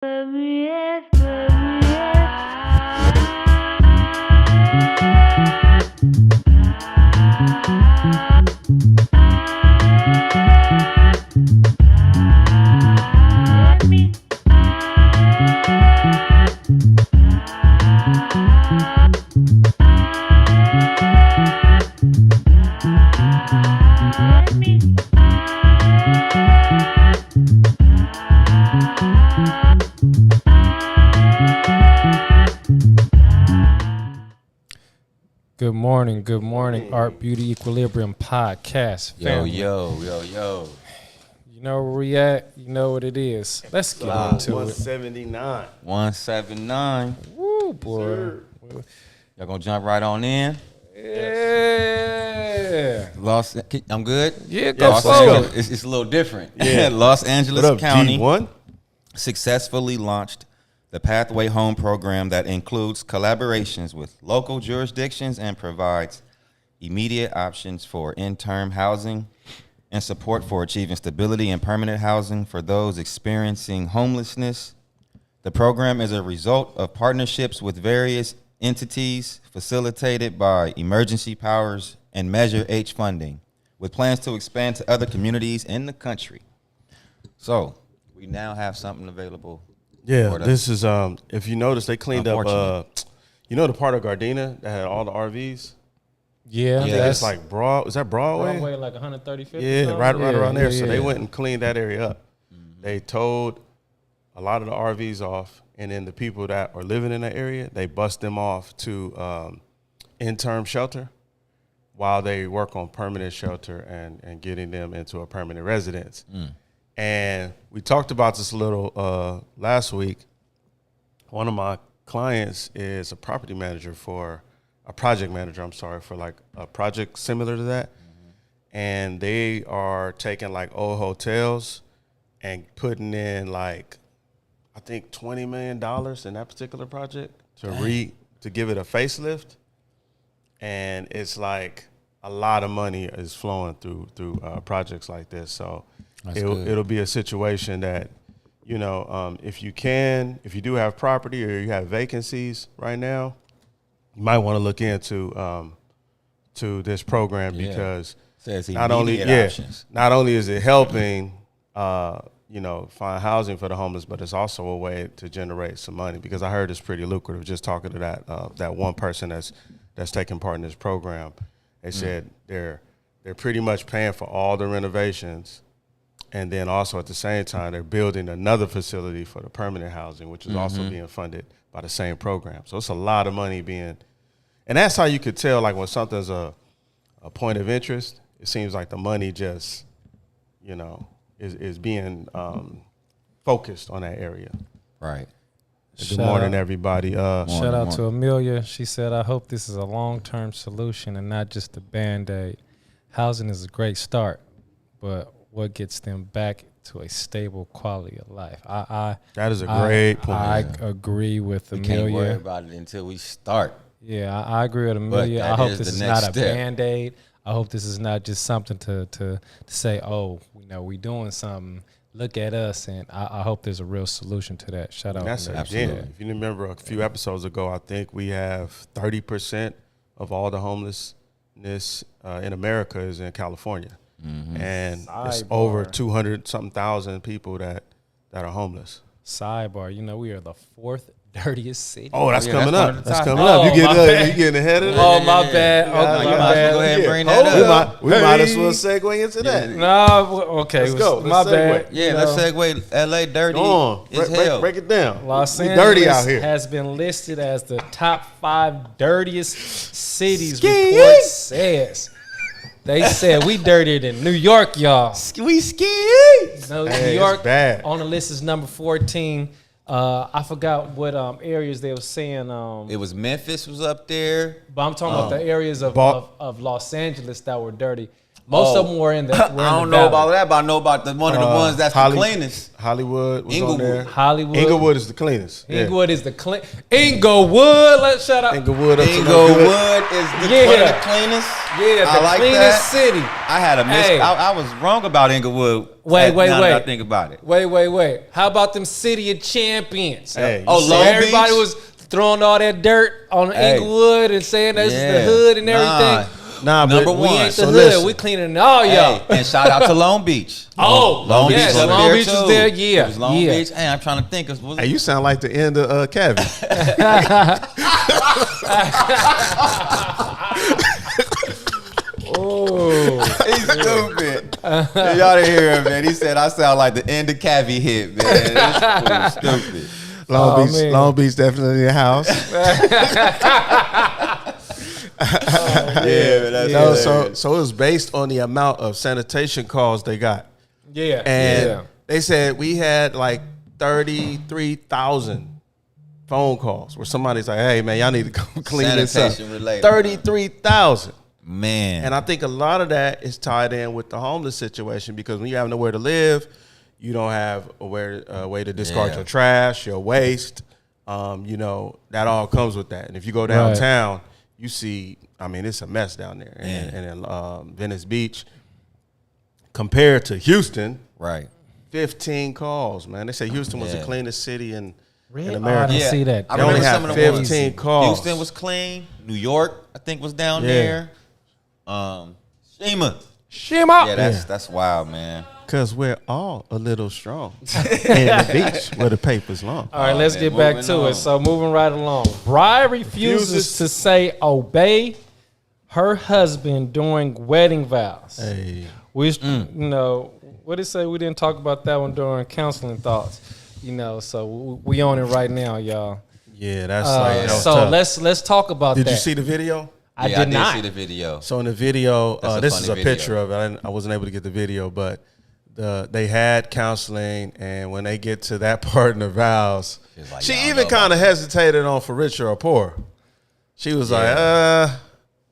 Good morning, Art, Beauty, Equilibrium Podcast. Family. Yo. You know where we at? You know what it is. Let's get into 179. 179. Woo, boy. Y'all gonna jump right on in? Yeah. I'm good? Yeah, go Los for Angeles, it. it's a little different. Yeah. Los Angeles What up, County G1? successfully launched the Pathway Home program that includes collaborations with local jurisdictions and provides immediate options for interim housing and support for achieving stability and permanent housing for those experiencing homelessness. The program is a result of partnerships with various entities facilitated by Emergency Powers and Measure H funding, with plans to expand to other communities in the country. So we now have something available. Yeah, this is if you notice, they cleaned up the part of Gardena that had all the RVs. Yeah, It's like is that Broadway? Broadway, like 135th. Yeah, right around there. So Yeah. they went and cleaned that area up. They towed a lot of the RVs off, and then the people that are living in that area, they bust them off to interim shelter while they work on permanent shelter and getting them into a permanent residence. And we talked about this a little last week. One of my clients is a project manager for like a project similar to that. And they are taking like old hotels and putting in like, I think $20 million in that particular project to give it a facelift. And it's like a lot of money is flowing through projects like this. So it'll be a situation that, if you do have property or you have vacancies right now, you might want to look into to this program because not only is it helping find housing for the homeless, but it's also a way to generate some money, because I heard it's pretty lucrative. Just talking to that one person that's taking part in this program, they said they're pretty much paying for all the renovations. And then also at the same time, they're building another facility for the permanent housing, which is also being funded by the same program. So it's a lot of money and that's how you could tell, like, when something's a point of interest, it seems like the money just, is being focused on that area. Right. Good morning, everybody. Shout out to Amelia. She said, I hope this is a long-term solution and not just a Band-Aid. Housing is a great start, but what gets them back to a stable quality of life? That is a great point. I agree with Amelia. We can't worry about it until we start. Yeah, I agree with Amelia. I hope this is not a Band-Aid. I hope this is not just something to say, oh, we doing something. Look at us, and I hope there's a real solution to that. Shout out. Absolutely. If you remember a few episodes ago, I think we have 30% of all the homelessness in America is in California. And it's over 200-something thousand people that are homeless. Sidebar, we are the fourth dirtiest city. Oh, that's coming up. That's coming up. You getting ahead of that? Oh, my bad. You might as well go ahead and bring that up. We might as well segue into that. No, okay. Let's go. My bad. Yeah, let's segue. L.A. dirty as hell. Break it down. Los Angeles Angeles dirty out here. has been listed as the top 5 dirtiest cities, report says. They said we dirtier than New York, y'all. We ski. No, Hey, New York bad. on the list is number 14. I forgot what areas they were saying. It was Memphis was up there. But I'm talking about the areas of Los Angeles that were dirty. Most of them were in the. I don't know about that, but I know about one of the ones that's the cleanest. Hollywood was on there. Hollywood. Inglewood is the cleanest. Inglewood is the clean. Inglewood, let's shout out. Inglewood is the cleanest. Yeah, the like cleanest that. city. I had a I was wrong about Inglewood. Wait. I think about it. Wait. How about them City of Champions? Hey, Everybody was throwing all that dirt on Inglewood and saying that's the hood and everything. Nah, number we one. ain't the hood. We cleaning all y'all. And shout out to Long Beach. Long Beach. Long Beach is there. Yeah. It was Long Beach. Hey, I'm trying to think. Hey, you sound like the end of Kevin. Oh, he's stupid. Y'all didn't hear him, man. He said I sound like the end of Cavi hit, man. That's stupid. Long Beach definitely a house. So it was based on the amount of sanitation calls they got. Yeah. And they said we had like 33,000 phone calls where somebody's like, hey man, y'all need to come clean sanitation this up. Related. 33,000. Man. And I think a lot of that is tied in with the homeless situation because when you have nowhere to live, you don't have a way to discard your trash, your waste. That all comes with that. And if you go downtown, you see, it's a mess down there. And in Venice Beach, compared to Houston, right, 15 calls, man. They say Houston was the cleanest city in America. I didn't see that. They only had 15 calls. Houston was clean. New York, I think, was down there. Shima. Yeah, that's wild, man. Because we're all a little strong. And the beach where the paper's long. All right, let's get back to it. So moving right along. Bride refuses to say obey her husband during wedding vows. Hey. What did it say? We didn't talk about that one during counseling thoughts. So we on it right now, y'all. Yeah, that's so tough. Let's talk about that. Did you see the video? I did not see the video. So in the video, this is a picture of it. I wasn't able to get the video, but they had counseling, and when they get to that part in the vows, like, she even kind of hesitated on for richer or poor. She was like,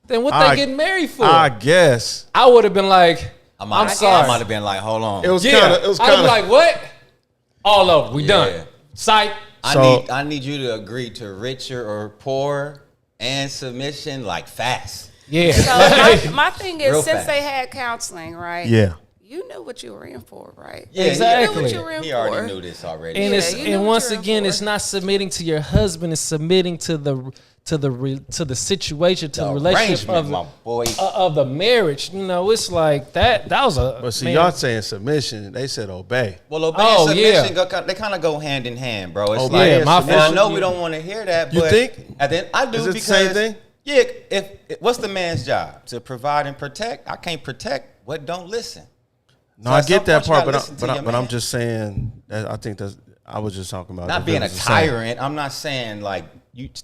then what they getting married for? I guess. I would have been like, I'm sorry. I might have been like, hold on. It was kind of. I was like, what? All over. We done. Sight. I need you to agree to richer or poor and submission like fast. Yeah. So my thing is, Real since fast. they had counseling, right? Yeah. You knew what you were in for, right? Yeah, exactly. You knew what you were in he for. already knew this already. And you once again, it's not submitting to your husband; it's submitting to the situation, to the relationship of the marriage. It's like that. That was a. But see, y'all saying submission, they said obey. Well, obey and submission they kind of go hand in hand, bro. It's I know we don't want to hear that. You but think? I do Is it because the same thing? Yeah. What's the man's job? To provide and protect. I can't protect what don't listen. No, I get that part, but I'm just saying that I think that's. I was just talking about not being a tyrant. I'm not saying like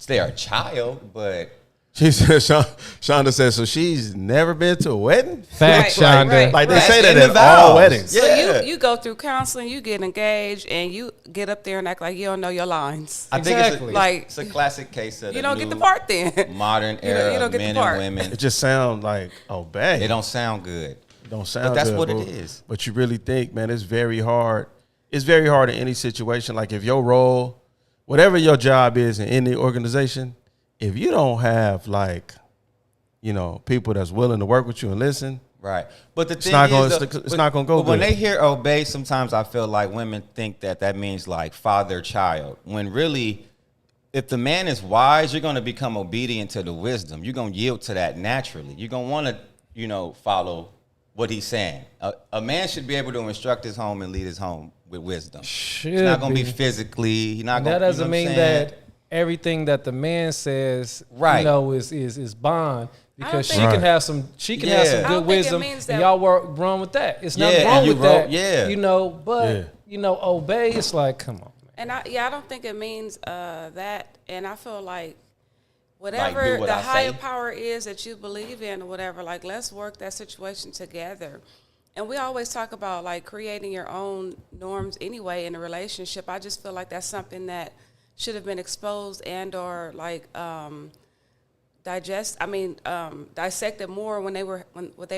they're a child, but she said. Shonda said so. She's never been to a wedding. Fact, Shonda. Right. Like they say that in at all weddings. So you go through counseling, you get engaged, and you get up there and act like you don't know your lines. I think it's a classic case of you don't get the part then. Modern era you don't of get the men part. and women. It just sounds like obey. It don't sound good. Don't sound but that's good, what it is. But you really think, man, it's very hard. It's very hard in any situation. Like if your role, whatever your job is in any organization, if you don't have people that's willing to work with you and listen, right? But the thing it's not gonna go good. When they hear obey, sometimes I feel like women think that means like father child. When really, if the man is wise, you're gonna become obedient to the wisdom. You're gonna yield to that naturally. You're gonna want to, follow what he's saying. A man should be able to instruct his home and lead his home with wisdom. It's not going to be physically. That doesn't mean that everything that the man says, is bond. Because she can have some good wisdom, and y'all run with that. It's not wrong with that. Obey. It's like, come on. And I don't think it means that. And I feel like whatever the higher power is that you believe in or whatever, like let's work that situation together. And we always talk about like creating your own norms anyway in a relationship. I just feel like that's something that should have been exposed and or like dissect it more when they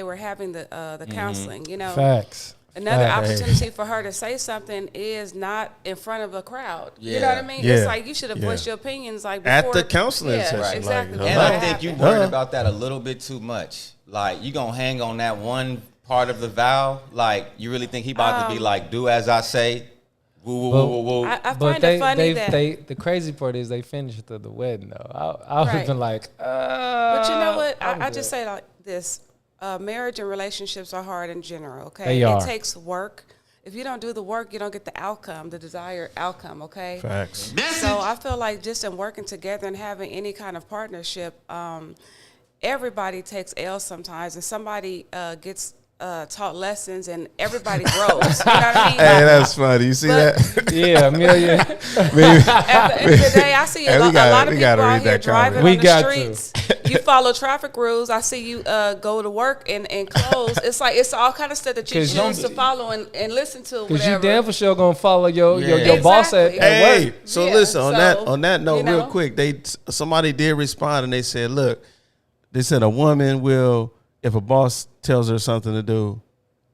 were having the counseling. You know, facts. Another opportunity for her to say something is not in front of a crowd. Yeah. You know what I mean? Yeah. It's like you should have voiced your opinions like before. At the counseling session. Right. Exactly. And I think you worried about that a little bit too much. Like, you going to hang on that one part of the vow? Like, you really think he about to be like, do as I say? Woo, woo, woo, woo, woo. I find it funny that the crazy part is they finished the wedding, though. I would have been like, But you know what? I just say like this. Marriage and relationships are hard in general, okay? They are. It takes work. If you don't do the work, you don't get the outcome, the desired outcome, okay? Facts. So I feel like just in working together and having any kind of partnership, everybody takes L's sometimes, and somebody gets taught lessons, and everybody grows. You know what I mean? Hey, that's funny. You see that? Yeah, Amelia. At the end of the day, I see a lot of people out here driving on the streets. You follow traffic rules. I see you go to work and close. It's like it's all kind of stuff that you choose to follow and listen to. Because you damn for sure gonna follow your boss at work. So listen, on that note, real quick, somebody did respond and they said, look, they said a woman will, if a boss tells her something to do,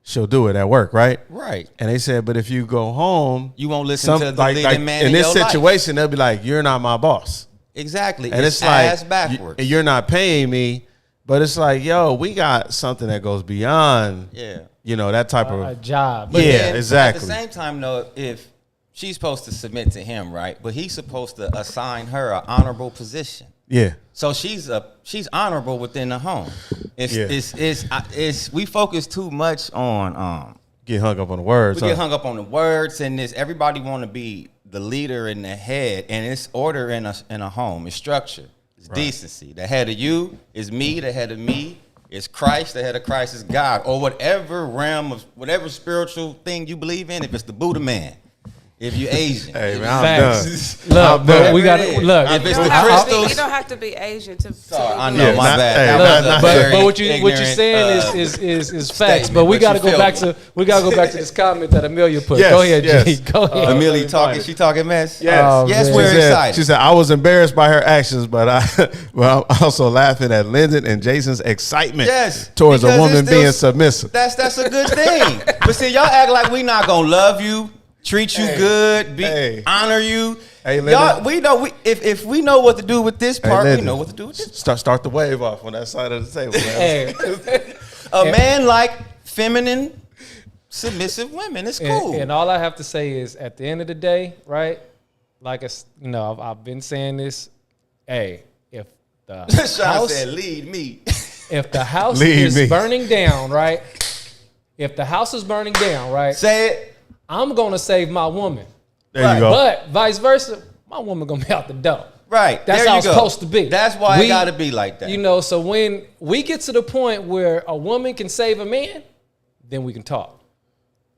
she'll do it at work, right? Right. And they said, but if you go home, you won't listen to the leading man in this your situation. Life. They'll be like, you're not my boss. Exactly. And it's like, backwards. You're not paying me, but it's like, yo, we got something that goes beyond, that type of a job. But exactly. At the same time, though, if she's supposed to submit to him, right? But he's supposed to assign her an honorable position. Yeah. So she's honorable within the home. We focus too much on get hung up on the words. We get hung up on the words, and everybody want to be the leader and the head, and it's order in a home. It's structure. It's decency. The head of you is me. The head of me is Christ. The head of Christ is God, or whatever realm of whatever spiritual thing you believe in. If it's the Buddha man. If you're Asian, hey man, I'm done. Look, but we got to look. If it's the crystals, you don't have to be Asian to. Sorry, I know, my bad. But what you're saying is facts. But we got to go back to this comment that Amelia put. Go ahead, G. Go ahead. Amelia talking. She talking mess. Yes, we're excited. She said I was embarrassed by her actions, but I'm also laughing at Lynden and Jason's excitement. Towards a woman being submissive. That's a good thing. But see, y'all act like we not gonna love you. Treat you good, honor you. Hey, y'all, we know if we know what to do with this part, we know what to do with this. Start the wave off on that side of the table, man. A man like feminine, submissive women. It's cool. And all I have to say is, at the end of the day, right? Like I've been saying this. Hey, if the house said, "Lead me," if the house is burning down, right? If the house is burning down, right? Say it. I'm gonna save my woman. There you go. But vice versa, my woman gonna be out the door. Right. That's how it's supposed to be. That's why it gotta be like that. So when we get to the point where a woman can save a man, then we can talk.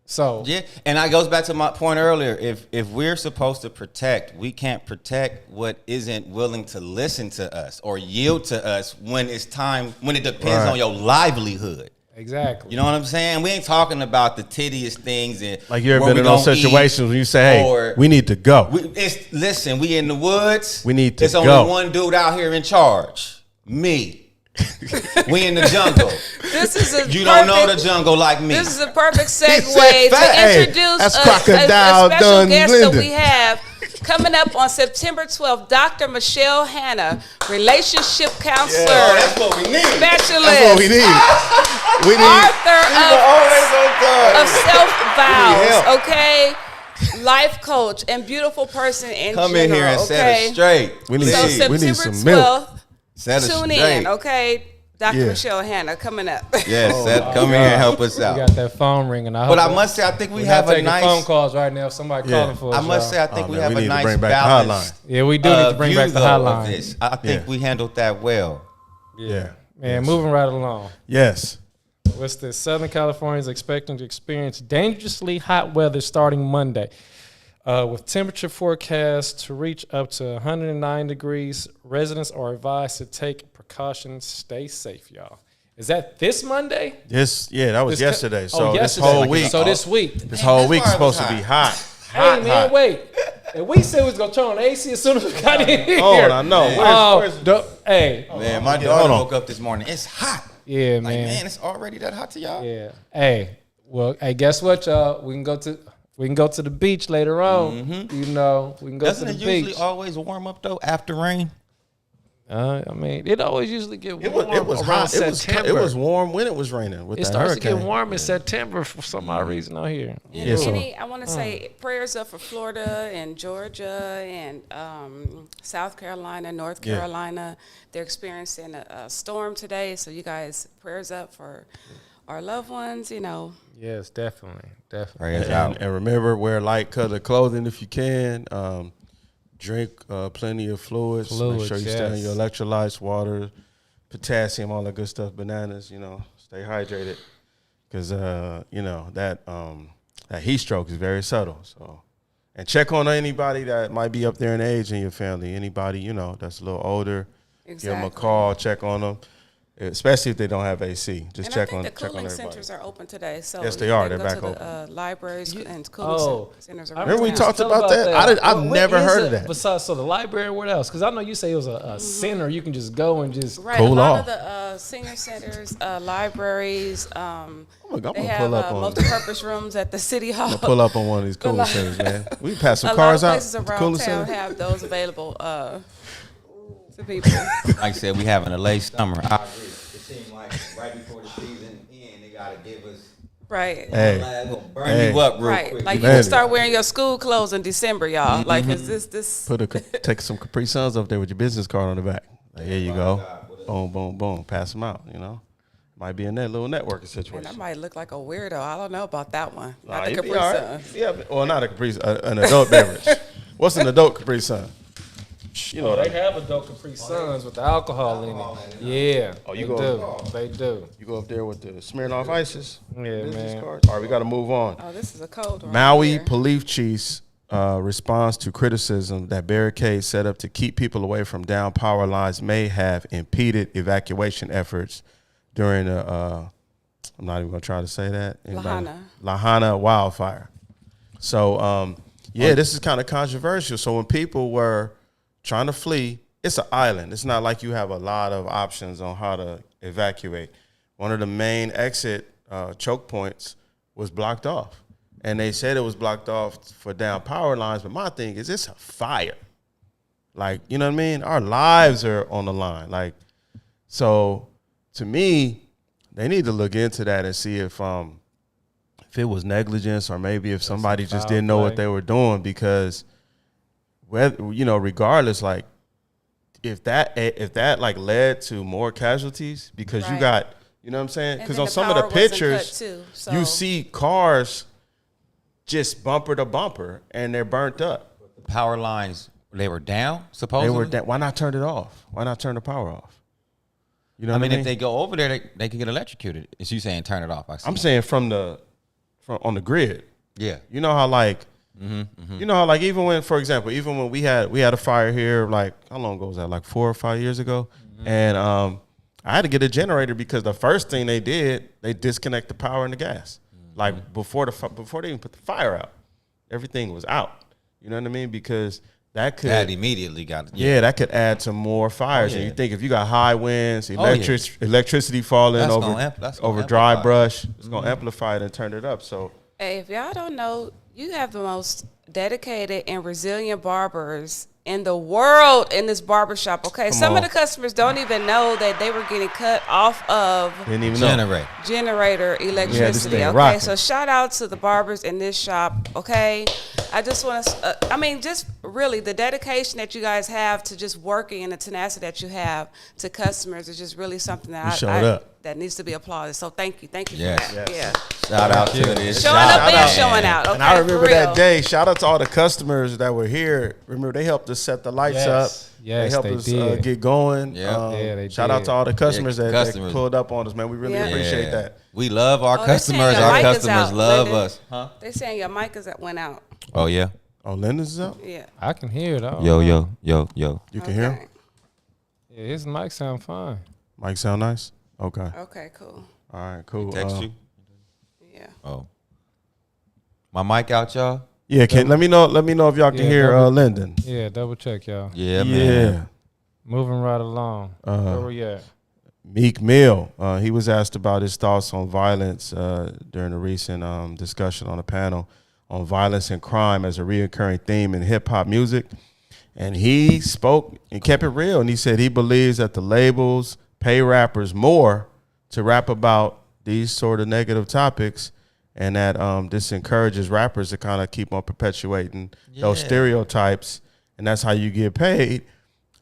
So yeah, and that goes back to my point earlier. If we're supposed to protect, we can't protect what isn't willing to listen to us or yield to us when it's time, when it depends on your livelihood. Exactly. You know what I'm saying? We ain't talking about the tittiest things. And like you ever been in those situations when you say, hey, we need to go. Listen, we in the woods. We need to go. There's only one dude out here in charge. Me. We in the jungle. Don't know the jungle like me. This is a perfect segue to introduce a special guest that we have. Coming up on September 12th, Dr. Michelle Hanna, relationship counselor. Yeah, that's what we need. Specialist. That's what we need. Author of Self-Vows, okay? Life coach and beautiful person in general. Come in here and set it straight. We need September some milk. 12th, tune in, okay? Dr. Michelle Hanna coming up. Yes, come in here and help us out. We got that phone ringing. But I must say, I think we have a nice phone calls right now. Somebody calling for us. I must say, I think we have a nice balance. Yeah, we do need to bring back the hotline. This. I think we handled that well. Yeah. Man, moving right along. Yes. What's this? Southern California is expecting to experience dangerously hot weather starting Monday. With temperature forecast to reach up to 109 degrees, residents are advised to take precautions. Stay safe, y'all. Is that this Monday? That was yesterday. So yesterday. This whole week. So this week. This whole week is supposed to be hot. Hey, man, wait. And we said we was gonna turn on the AC as soon as we got in here. Oh, I know. Hey, Man, my daughter woke up this morning. It's hot. Yeah, Like, man. it's already that hot to y'all. Yeah. Hey, well, hey, guess what, y'all? We can go to the beach later on. You know, we can go Doesn't to the it beach. usually always warm up though after rain? I mean, it always usually get warm. It was around hot. September. It was warm when it was raining. With It the starts hurricane. to get warm in September for some odd reason out here. I want to say prayers up for Florida and Georgia and South Carolina, North Carolina. They're experiencing a storm today, so you guys, prayers up for our loved ones. You know. Yes, definitely. Prayers out. And remember, wear light colored clothing if you can. Drink plenty of fluids. Make sure you stay on your electrolytes, water, potassium, all that good stuff. Bananas, stay hydrated because that heat stroke is very subtle. So, and check on anybody that might be up there in age in your family. Anybody that's a little older, give them a call. Check on them. Especially if they don't have AC, just check on everybody. The cooling centers are open today, so yes, they are. They're go back to open. The libraries and cooling centers are open. Remember we talked about that? I've never heard of that. Besides, so the library, what else? Because I know you say it was a center you can just go and just cool off. A lot of the senior centers, libraries, I'm they have multi-purpose rooms at the city hall. I'm gonna pull up on one of these cooling centers, man. We can pass some cars out. A lot of places around town have those available to people. Like I said, we having a late summer. I agree. It seems like right before the season end, they gotta give us. Right. Gonna burn you up real quick. Like you can start wearing your school clothes in December, y'all. Like is this take some Capri Suns up there with your business card on the back. Like, here you go. Boom, boom, boom. Pass them out. Might be in that little networking situation. And I might look like a weirdo. I don't know about that one. Not the Capri Capri Sun. Yeah, well, not a Capri Sun, an adult beverage. What's an adult Capri Sun? They have adult Capri Suns with the alcohol in it. Yeah. Oh, They do. You go up there with the Smirnoff Ices. Yeah, man. Cards. All right, we got to move on. Oh, this is a cold one. Maui police chief responds to criticism that barricades set up to keep people away from down power lines may have impeded evacuation efforts during I'm not even going to try to say that. Lahaina wildfire. So, this is kind of controversial. So when people were trying to flee, it's an island. It's not like you have a lot of options on how to evacuate. One of the main exit choke points was blocked off. And they said it was blocked off for down power lines. But my thing is, it's a fire. Like, you know what I mean? Our lives are on the line. Like, so to me, they need to look into that and see if it was negligence or maybe if somebody just didn't know what they were doing, because regardless, like if that like led to more casualties, because you got, you know what I'm saying? Because on some of the pictures, you see cars just bumper to bumper and they're burnt up. The power lines, they were down, supposedly? They were down. Why not turn it off? Why not turn the power off? You know what I mean? If they go over there, they could get electrocuted. Is you saying turn it off? I'm saying from on the grid. Yeah. You know how like, you know how like even when we had a fire here, like how long ago was that? Like 4 or 5 years ago. And I had to get a generator because the first thing they did, they disconnect the power and the gas. Like before they even put the fire out, everything was out. You know what I mean? Because that immediately got it. Yeah, that could add to more fires. And you think if you got high winds, electricity falling over dry brush, it's gonna amplify it and turn it up. So hey, if y'all don't know, you have the most dedicated and resilient barbers in the world in this barbershop. Okay, some of the customers don't even know that they were getting cut off of generator electricity. Okay, so shout out to the barbers in this shop. Okay, I just want to, just really the dedication that you guys have to just working and the tenacity that you have to customers is just really something that that needs to be applauded. So thank you for that. Yeah. Shout out to this. Showing up and showing out. Okay, and I remember that day. Shout out to all the customers that were here. Remember, they helped us set the lights up. Yes, they helped us get going. They did. Shout out to all the customers that pulled up on us, man. We really appreciate that. We love our customers. Our customers love us. Huh? They saying your mic went out. Oh, yeah. Oh, Lynden's is out? Yeah. I can hear it all. Yo. You can hear him? Yeah, his mic sound fine. Mic sound nice? Okay. Okay, cool. All right, cool. Text you? Yeah. Oh. My mic out, y'all? Yeah, let me know if y'all can hear Lynden. Yeah, double check, y'all. Yeah, man. Yeah. Moving right along. Where we at? Meek Mill, he was asked about his thoughts on violence during a recent discussion on a panel on violence and crime as a reoccurring theme in hip-hop music. And he spoke and kept it real. And he said he believes that the labels pay rappers more to rap about these sort of negative topics, and that this encourages rappers to kind of keep on perpetuating those stereotypes, and that's how you get paid.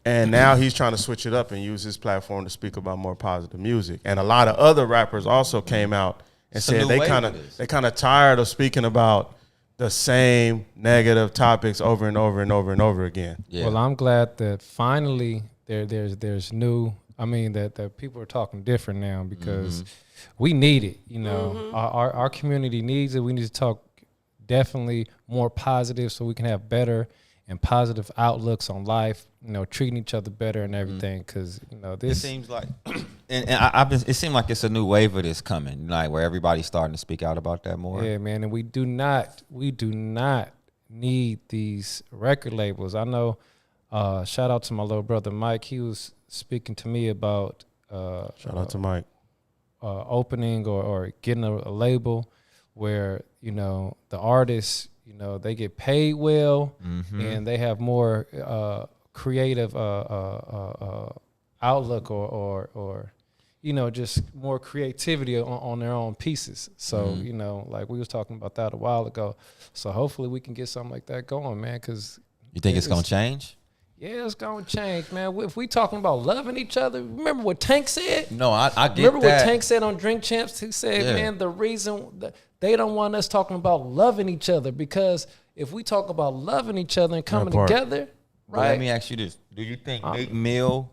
And now he's trying to switch it up and use his platform to speak about more positive music. And a lot of other rappers also came out and said they kind of tired of speaking about the same negative topics over and over and over and over again. Yeah. Well, I'm glad that finally there's new. I mean that people are talking different now, because we need it. You know, our community needs it. We need to talk definitely more positive so we can have better and positive outlooks on life. You know, treating each other better and everything. Because this it seems like, it seems like it's a new wave of this coming, like where everybody's starting to speak out about that more. Yeah, man, and we do not need these record labels. I know. Shout out to my little brother Mike. He was speaking to me about shout out to Mike. Opening or getting a label where the artists they get paid well and they have more creative outlook or just more creativity on their own pieces. So like we was talking about that a while ago. So hopefully we can get something like that going, man. Because you think it's gonna change? Yeah, it's gonna change, man. If we talking about loving each other, remember what Tank said? No, I get remember that. What Tank said on Drink Champs? He said, man, the reason that they don't want us talking about loving each other, because if we talk about loving each other and coming together, right? Well, let me ask you this: do you think Meek Mill?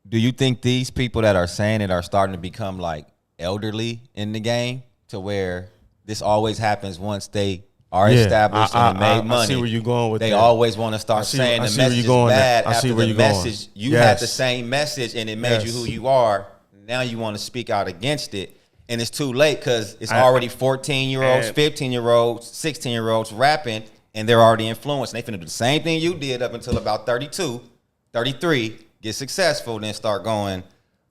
Do you think these people that are saying it are starting to become like elderly in the game, to where this always happens once they are established and made money? I see where you're going with they that. always want to start saying the message is bad after the message. You had the same message and it made you who you are. Now you want to speak out against it, and it's too late because it's already 14-year-olds, 15-year-olds, 16-year-olds rapping, and they're already influenced. And they finna do the same thing you did up until about 32, 33, get successful, then start going,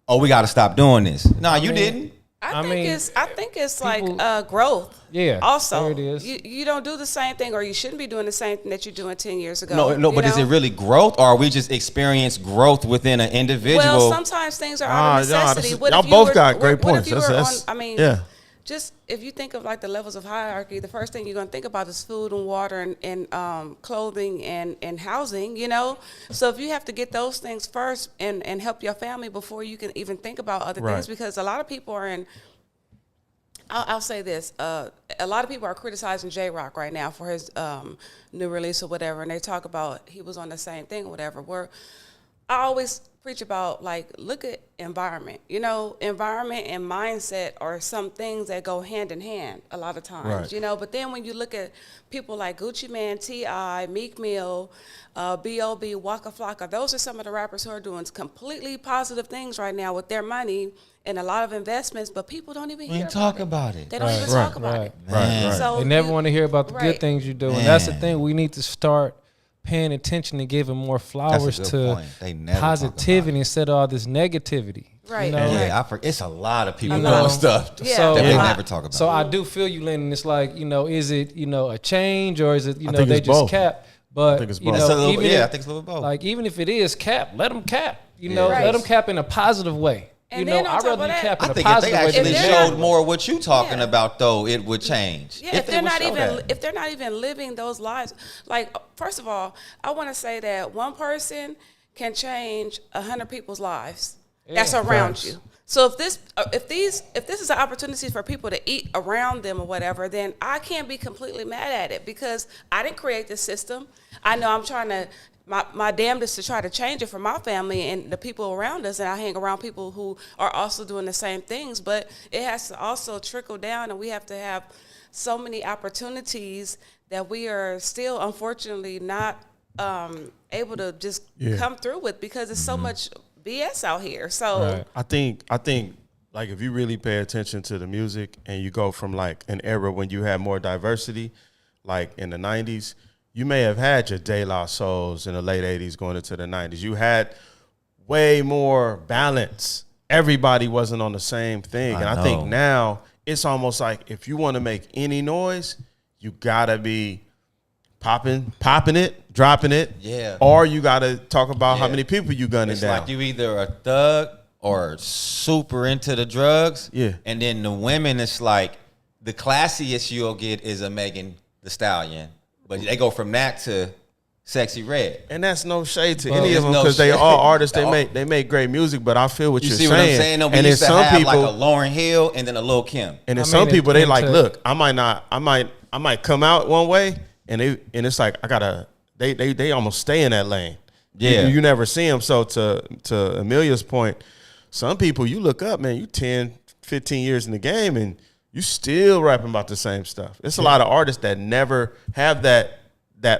oh, we got to stop doing this. No, you didn't. I think it's people, like growth. Yeah. Also, there it is. You don't do the same thing, or you shouldn't be doing the same thing that you're doing 10 years ago. No, but is it really growth, or are we just experience growth within an individual? Well, sometimes things are out of necessity. Y'all both got great points. Just if you think of like the levels of hierarchy, the first thing you're going to think about is food and water and clothing and housing, So if you have to get those things first and help your family before you can even think about other things, because a lot of people are in, I'll say this, a lot of people are criticizing J-Rock right now for his new release or whatever, and they talk about he was on the same thing or whatever, where I always preach about, like, look at environment. Environment and mindset are some things that go hand in hand a lot of times, But then when you look at people like Gucci Mane, T.I., Meek Mill, B.O.B., Waka Flocka, those are some of the rappers who are doing completely positive things right now with their money and a lot of investments, but people don't even hear about it. They don't even talk about it. Right. So they never want to hear about the good things you do. And that's the thing. We need to start paying attention and giving more flowers to positivity instead of all this negativity. Right. Yeah, it's a lot of people doing stuff that they never talk about. So I do feel you, Lynden. It's like, is it, a change, or is it, they just both. cap? But, I think it's both. I think it's a little bit both. Like, even if it is cap, let them cap. Let them cap in a positive way. And I'd rather you cap in a positive way. I think if they actually showed more what you talking about, though, it would change. Yeah, if they're not even living those lives. Like, first of all, I want to say that one person can change 100 people's lives that's around you. So if this is an opportunity for people to eat around them or whatever, then I can't be completely mad at it, because I didn't create this system. I know I'm trying to. My damnedest to try to change it for my family and the people around us, and I hang around people who are also doing the same things, but it has to also trickle down, and we have to have so many opportunities that we are still, unfortunately, not able to just come through with, because it's so much BS out here. So I think like, if you really pay attention to the music and you go from like an era when you had more diversity, like in the 90s, you may have had your De La Souls in the late 80s going into the 90s. You had way more balance. Everybody wasn't on the same thing. And I think now it's almost like if you want to make any noise, you got to be popping it, dropping it. Yeah. Or you got to talk about how many people you gunning down. It's like you either a thug or super into the drugs. Yeah. And then the women, it's like the classiest you'll get is a Megan Thee Stallion. But they go from that to Sexy Red. And that's no shade to any of them because they are artists. They make great music, but I feel what you're saying. You see what I'm saying? No, we and used to some have people, like a Lauryn Hill and then a Lil' Kim. And then some people, they like, look, I might come out one way and it's like, they almost stay in that lane. Yeah. You never see them. So to Amelia's point, some people you look up, man, you 10, 15 years in the game and you still rapping about the same stuff. It's a lot of artists that never have that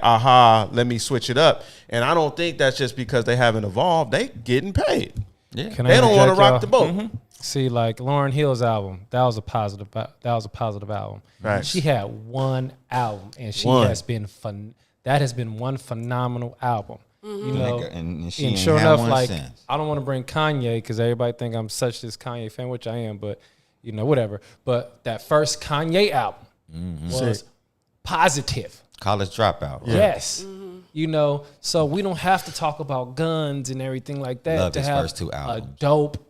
aha, let me switch it up. And I don't think that's just because they haven't evolved. They getting paid. Yeah. They don't want to rock the boat. Mm-hmm. See, like Lauryn Hill's album, that was a positive album. Right. She had one album, and has been fun. That has been one phenomenal album. Mm-hmm. You know, and sure enough, like I don't want to bring Kanye because everybody think I'm such this Kanye fan, which I am, but you know, whatever. But that first Kanye album was positive. College Dropout. Right? Yes. Mm-hmm. You know, so we don't have to talk about guns and everything like that to have first two a dope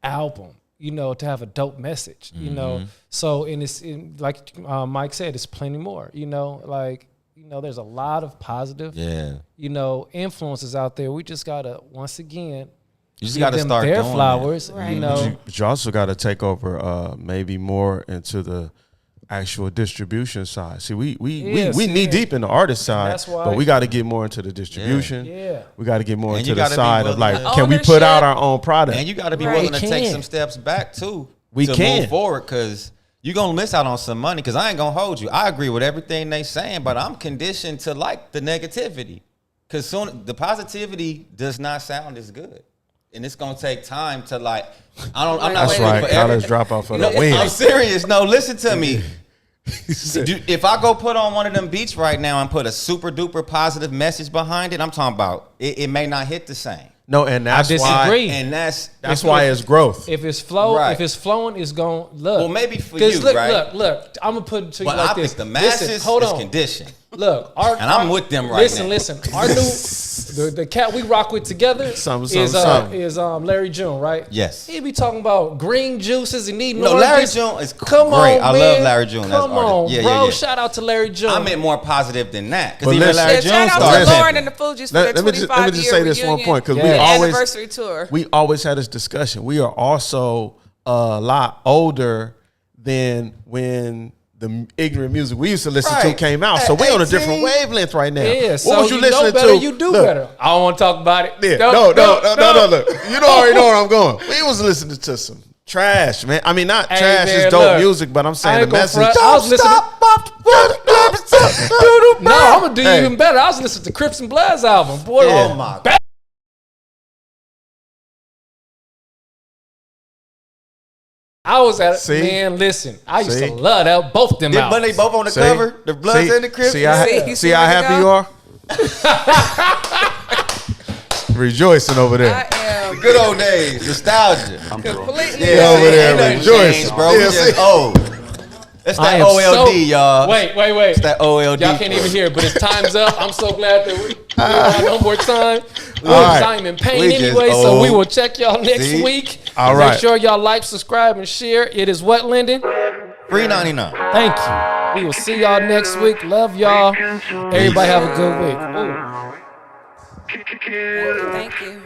album, you know, to have a dope message, you know. So, and it's like Mike said, it's plenty more, you know, like, you know, there's a lot of positive, you know, influences out there. We just got to, once again, you just got to start their doing flowers, right. You know. But you also got to take over maybe more into the actual distribution side. See, we knee deep in the artist side, but we got to get more into the distribution. Yeah. We got to get more into the side of like, can we put out our own product? And you got to be willing to take some steps back too. We can move forward because you're gonna miss out on some money. Because I ain't gonna hold you. I agree with everything they saying, but I'm conditioned to like the negativity. Because soon the positivity does not sound as good. And it's gonna take time to like. I'm not. That's right. College Dropout for the win. I'm serious. No, listen to me. If I go put on one of them beats right now and put a super duper positive message behind it, I'm talking about it may not hit the same. No, and that's why. And that's why it's growth. If it's flowing, it's going. Look. Well, maybe for you, right? Look. I'm gonna put it to you like this. But I think the masses is conditioned. Look, I'm with them right now. Listen. Our new the cat we rock with together is Larry June, right? Yes. He be talking about green juices and needing oranges. Larry June is great. I love Larry June. Come on, bro. Shout out to Larry June. I meant more positive than that because even Larry June shout out to Lauren and the Fugees for their 25 year Let me just say this one point because anniversary tour. We always had this discussion. We are also a lot older than when the ignorant music we used to listen to came out. So we're on a different wavelength right now. Yeah, what was you listening to? You do better. I don't want to talk about it. Yeah, no. Look, you already know where I'm going. We was listening to some trash, man. I mean, not trash is dope music, but I'm saying the message. I was listening. No, I'm gonna do you even better. I was listening to Crips and Bloods album, boy. Oh my God. I was at it, man. Listen, I used to love that both them albums. But they both on the cover, the Bloods and the Crips. See how happy you are? Rejoicing over there. I am. Good old days, nostalgia. I'm completely over there rejoicing, bro. We just old. That's that OLD, y'all. Wait. It's that OLD. Y'all can't even hear it, but it's time's up. I'm so glad that we don't have no more time. I'm in pain anyway, so we will check y'all next week. All right. Make sure y'all like, subscribe, and share. It is what, Lynden? $3.99. Thank you. We will see y'all next week. Love y'all. Everybody have a good week. Thank you.